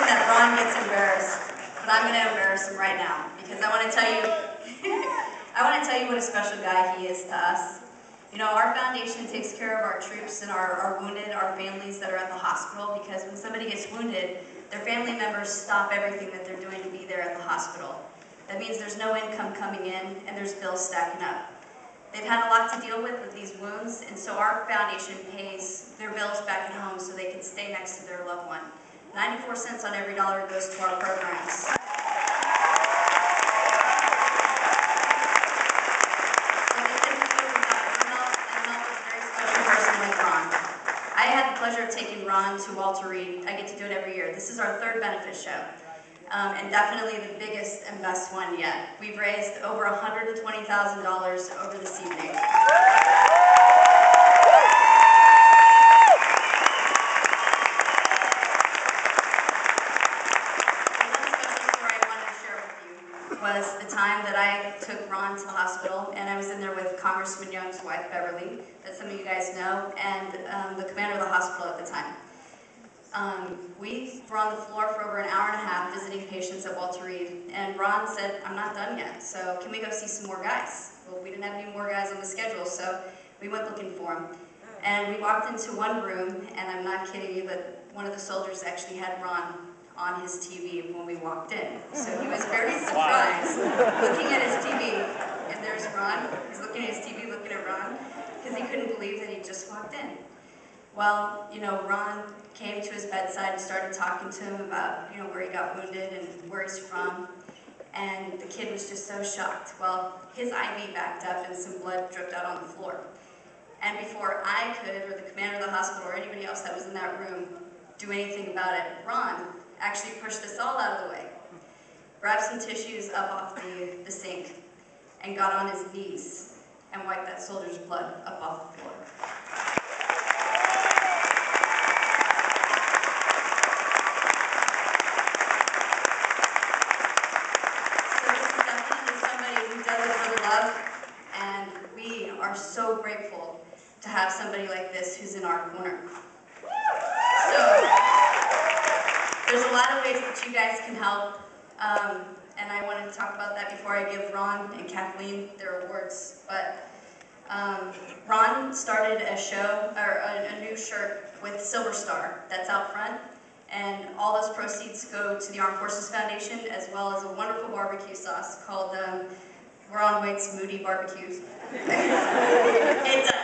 that Ron gets embarrassed, but I'm going to embarrass him right now because I want to tell you, what a special guy he is to us. You know, our foundation takes care of our troops and our wounded, our families that are at the hospital, because when somebody gets wounded, their family members stop everything that they're doing to be there at the hospital. That means there's no income coming in and there's bills stacking up. They've had a lot to deal with these wounds, and so our foundation pays their bills back at home so they can stay next to their loved one. 94 cents on every dollar goes to our programs. I had the pleasure of taking Ron to Walter Reed. I get to do it every year. This is our third benefit show, and definitely the biggest and best one yet. We've raised over $120,000 over this evening. Was the time that I took Ron to the hospital, and I was in there with Congressman Young's wife, Beverly, that some of you guys know, and the commander of the hospital at the time. We were on the floor for over an hour and a half visiting patients at Walter Reed, and Ron said, "I'm not done yet, so can we go see some more guys?" Well, we didn't have any more guys on the schedule, so we went looking for them. And we walked into one room, and I'm not kidding you, but one of the soldiers actually had Ron on his TV when we walked in. So he was very surprised, looking at his TV, and there's Ron. He's looking at his TV, looking at Ron, because he couldn't believe that he just walked in. Well, you know, Ron came to his bedside and started talking to him about, you know, where he got wounded and where he's from, and the kid was just so shocked. Well, his IV backed up and some blood dripped out on the floor. And before I could, or the commander of the hospital, or anybody else that was in that room, do anything about it, Ron actually pushed us all out of the way, grabbed some tissues up off the sink, and got on his knees and wiped that soldier's blood up off the floor. So this is definitely somebody who does it for the love, and we are so grateful to have somebody like this who's in our corner. So, there's a lot of ways that you guys can help, and I wanted to talk about that before I give Ron and Kathleen their awards. But Ron started a show, or a new shirt with Silver Star that's out front, and all those proceeds go to the Armed Forces Foundation, as well as a wonderful barbecue sauce called Ron Waite's Moody Barbecue. It does.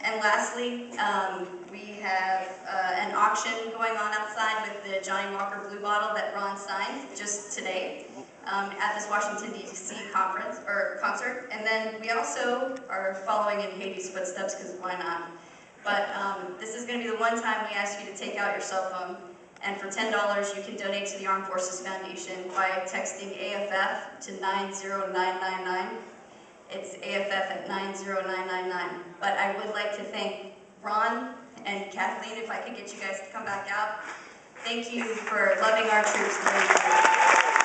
And lastly, we have an auction going on outside with the Johnny Walker Blue Bottle that Ron signed just today at this Washington, D.C. concert. And then we also are following in Hades' footsteps, because why not? But this is going to be the one time we ask you to take out your cell phone. And for $10, you can donate to the Armed Forces Foundation by texting AFF to 90999. It's AFF at 90999. But I would like to thank Ron and Kathleen, if I could get you guys to come back out. Thank you for loving our troops during the war.